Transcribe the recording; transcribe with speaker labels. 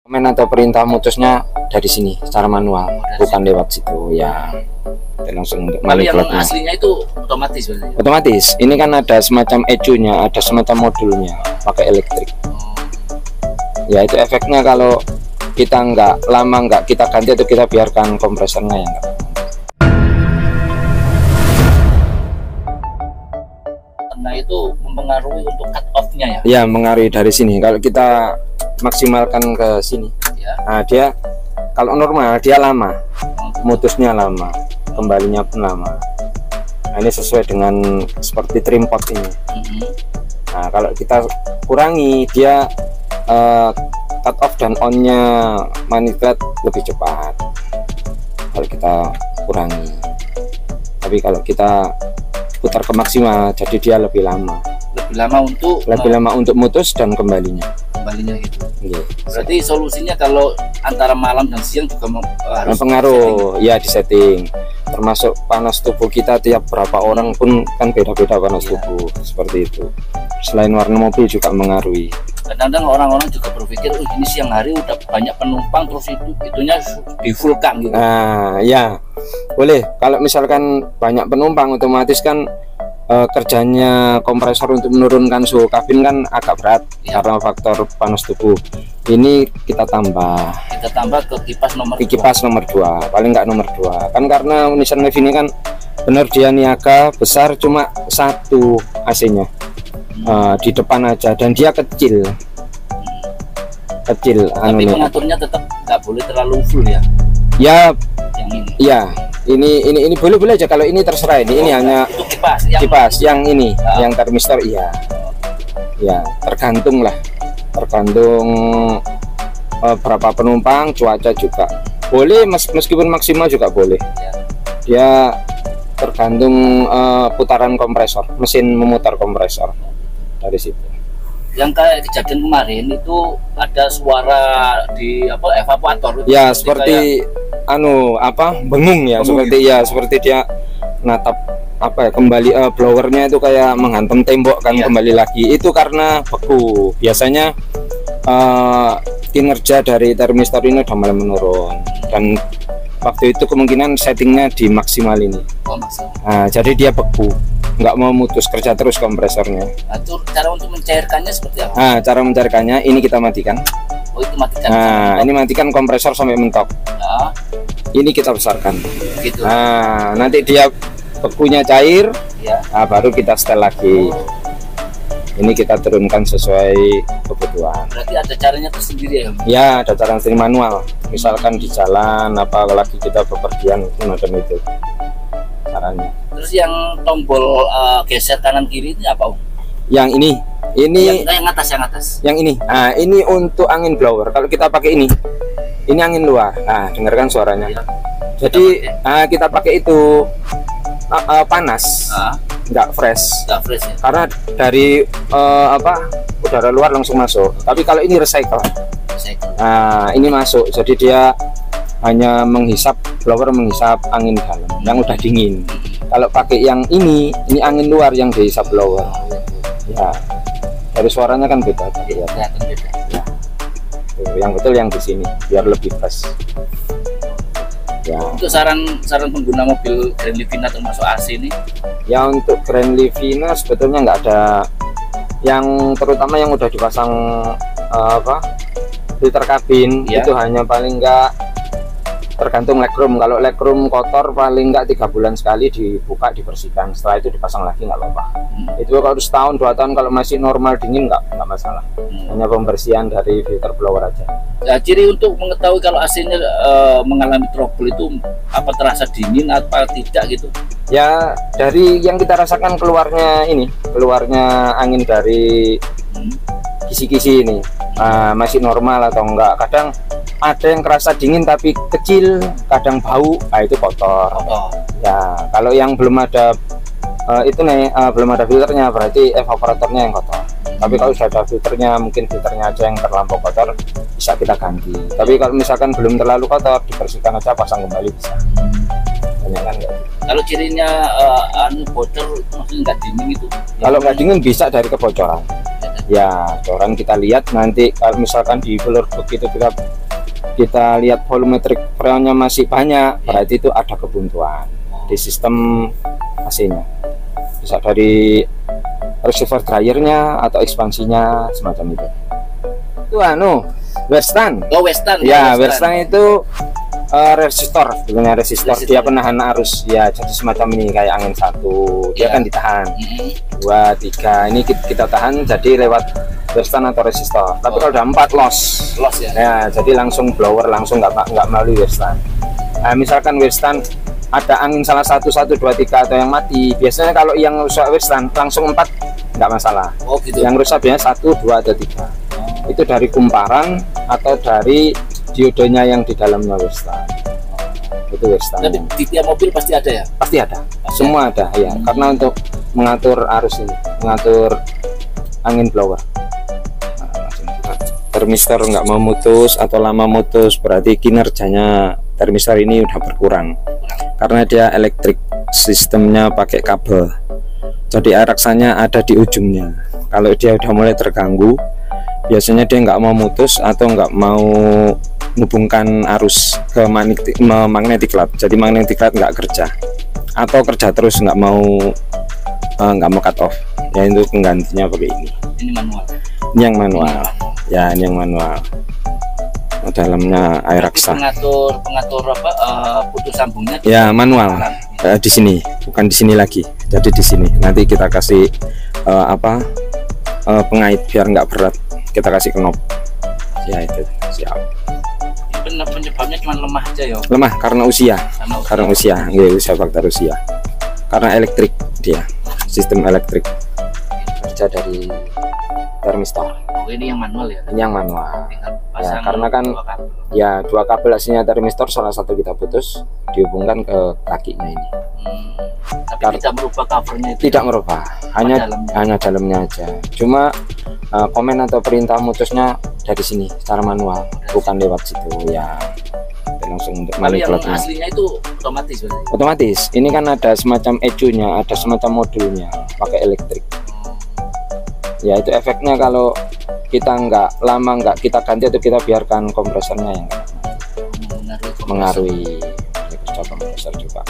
Speaker 1: Komen atau perintah mutusnya dari sini secara manual, bukan lewat situ ya. Kita langsung untuk
Speaker 2: Kalau yang aslinya itu otomatis berarti?
Speaker 1: Otomatis. Ini kan ada semacam ECU-nya, ada semacam modulnya pakai elektrik. Ya itu efeknya kalau kita nggak lama nggak kita ganti atau kita biarkan kompresornya ya enggak.
Speaker 2: Nah itu mempengaruhi untuk cut off-nya ya?
Speaker 1: Ya mengaruhi dari sini. Kalau kita maksimalkan ke sini,
Speaker 2: Ya.
Speaker 1: nah dia kalau normal dia lama, mutusnya lama, kembalinya pun lama. Nah ini sesuai dengan seperti trim pot ini. Nah kalau kita kurangi dia cut off dan on-nya manipulate lebih cepat kalau kita kurangi. Tapi kalau kita putar ke maksimal, jadi dia lebih lama. Lebih lama untuk mutus dan kembalinya
Speaker 2: gitu.
Speaker 1: Yeah.
Speaker 2: Berarti solusinya kalau antara malam dan siang juga harus
Speaker 1: pengaruh ya di setting, termasuk panas tubuh kita tiap berapa orang pun kan beda-beda panas tubuh seperti itu. Selain warna mobil juga mengaruhi.
Speaker 2: Kadang-kadang orang-orang juga berpikir oh ini siang hari udah banyak penumpang terus itunya di fullkan gitu.
Speaker 1: Nah ya boleh, kalau misalkan banyak penumpang otomatis kan kerjanya kompresor untuk menurunkan suhu kabin kan agak berat ya, karena faktor panas tubuh. Ini kita tambah
Speaker 2: ke kipas nomor
Speaker 1: 2, paling nggak nomor 2 kan, karena Nissan Leaf ini kan benar dia niaga besar cuma satu AC-nya di depan aja dan dia kecil.
Speaker 2: Tapi pengaturnya tetap nggak boleh terlalu full ya?
Speaker 1: Ya
Speaker 2: yang ini
Speaker 1: ya ini boleh aja. Kalau ini terserah, ini hanya kipas yang ini yang termistor. Iya ya tergantung berapa penumpang, cuaca juga boleh, meskipun maksimal juga boleh ya. Dia tergantung putaran kompresor, mesin memutar kompresor dari situ.
Speaker 2: Yang kayak kejadian kemarin itu ada suara di evakuator
Speaker 1: ya, seperti bengung ya, seperti dia natap kembali blowernya itu kayak menghantam tembok kan. Kembali lagi itu karena beku. Biasanya kinerja dari termistor ini udah mulai menurun dan waktu itu kemungkinan settingnya di maksimal ini. Nah, jadi dia beku, nggak mau mutus, kerja terus kompresornya.
Speaker 2: Itu cara untuk mencairkannya seperti apa?
Speaker 1: Nah, cara mencairkannya ini kita matikan.
Speaker 2: Oh, itu matikan.
Speaker 1: Nah, ini matikan kompresor sampai mentok.
Speaker 2: Ya.
Speaker 1: Ini kita besarkan.
Speaker 2: Gitu.
Speaker 1: Nah, nanti dia bekunya cair,
Speaker 2: ya.
Speaker 1: Nah, baru kita setel lagi. Ini kita turunkan sesuai kebutuhan.
Speaker 2: Berarti ada caranya tersendiri ya?
Speaker 1: Ya, ada cara sendiri manual. Misalkan di jalan, apalagi kita bepergian, macam itu caranya.
Speaker 2: Terus yang tombol geser kanan kiri ini apa, Om?
Speaker 1: Yang ini
Speaker 2: yang atas.
Speaker 1: Yang ini. Nah, ini untuk angin blower. Kalau kita pakai ini angin luar. Nah, dengarkan suaranya. Ya. Jadi kita pakai itu panas. Nggak fresh ya? Karena dari udara luar langsung masuk. Tapi kalau ini recycle. Nah ini masuk, jadi dia hanya blower menghisap angin dalam yang udah dingin. Kalau pakai yang ini angin luar yang dihisap blower. Ya dari suaranya kan beda. Ya. Yang betul yang di sini biar lebih fresh. Ya.
Speaker 2: Untuk saran pengguna mobil Grand Livina termasuk AC ini?
Speaker 1: Ya untuk Grand Livina sebetulnya nggak ada, yang terutama yang udah dipasang filter kabin itu hanya paling nggak tergantung legroom. Kalau legroom kotor paling nggak 3 bulan sekali dibuka dibersihkan, setelah itu dipasang lagi nggak apa-apa. Itu kalau setahun 2 tahun kalau masih normal dingin nggak masalah, hanya pembersihan dari filter blower aja.
Speaker 2: Nah, ciri untuk mengetahui kalau AC-nya mengalami trouble itu apa, terasa dingin apa tidak gitu?
Speaker 1: Ya dari yang kita rasakan keluarnya angin dari kisi-kisi ini masih normal atau enggak. Kadang ada yang kerasa dingin tapi kecil, kadang bau, itu kotor. Ya kalau yang belum ada belum ada filternya berarti evaporatornya yang kotor. Tapi kalau sudah ada filternya, mungkin filternya aja yang terlampau kotor, bisa kita ganti. Tapi kalau misalkan belum terlalu kotor, dibersihkan aja, pasang kembali bisa. Banyak kan enggak?
Speaker 2: Kalau cirinya bocor maksudnya nggak dingin itu?
Speaker 1: Kalau nggak dingin bisa dari kebocoran. Ya, boran kita lihat nanti kalau misalkan di floorbook itu kita lihat volumetric freonnya masih banyak, berarti itu ada kebuntuan di sistem AC-nya. Bisa dari receiver dryernya atau ekspansinya semacam itu. Itu wear stand.
Speaker 2: Oh, Westan.
Speaker 1: Ya, wear stand itu resistor, sebenarnya resistor. Dia penahan arus. Ya, jadi semacam ini kayak angin satu. Dia kan ditahan. 2, 3. Ini kita tahan jadi lewat wear stand atau resistor. Tapi kalau udah 4 loss ya. Ya, jadi langsung blower, langsung nggak melalui wear stand. Nah, misalkan wear stand ada angin salah satu 1, 2, 3 atau yang mati, biasanya kalau yang rusak wear stand langsung 4 nggak masalah.
Speaker 2: Oh, gitu.
Speaker 1: Yang rusak biasanya 1, 2 atau 3. Itu dari kumparan atau dari diodenya yang di dalamnya wear stand. Itu wear stand.
Speaker 2: Tapi di tiap mobil pasti ada ya?
Speaker 1: Pasti ada. Semua ada ya. Karena untuk mengatur arus ini, mengatur angin blower. Termistor nggak mau mutus atau lama mutus, berarti kinerjanya termistor ini udah berkurang. Karena dia elektrik, sistemnya pakai kabel. Jadi araksanya ada di ujungnya. Kalau dia udah mulai terganggu, biasanya dia nggak mau mutus atau nggak mau menghubungkan arus ke magnetic lab. Jadi magnetic lab nggak kerja atau kerja terus nggak mau cut off. Ya itu penggantinya pakai ini.
Speaker 2: Ini manual.
Speaker 1: Ini yang manual. Ya, ini yang manual. Dalamnya air raksa.
Speaker 2: Pengatur apa putus sambungnya?
Speaker 1: Ya, manual. Di sini, bukan di sini lagi. Jadi di sini. Nanti kita kasih pengait biar nggak berat. Kita kasih knob. Ya itu siap.
Speaker 2: Penyebabnya cuma lemah aja ya.
Speaker 1: Lemah karena usia. Karena usia, usia faktor usia. Karena elektrik dia, sistem elektrik kerja dari termistor.
Speaker 2: Oh, ini yang manual ya?
Speaker 1: Ini yang manual. Ya, karena kan dua kabel aslinya termistor, salah satu kita putus, dihubungkan ke kakinya ini.
Speaker 2: Tapi tidak merubah covernya itu?
Speaker 1: Tidak merubah, hanya dalamnya aja. Cuma komen atau perintah mutusnya dari sini secara manual, bukan lewat situ ya. Langsung untuk
Speaker 2: manipulatnya. Yang aslinya itu otomatis berarti?
Speaker 1: Otomatis. Ini kan ada semacam ECU-nya, ada semacam modulnya, pakai elektrik. Ya itu efeknya kalau kita nggak kita ganti atau kita biarkan kompresornya yang mengaruhi kerja kompresor juga.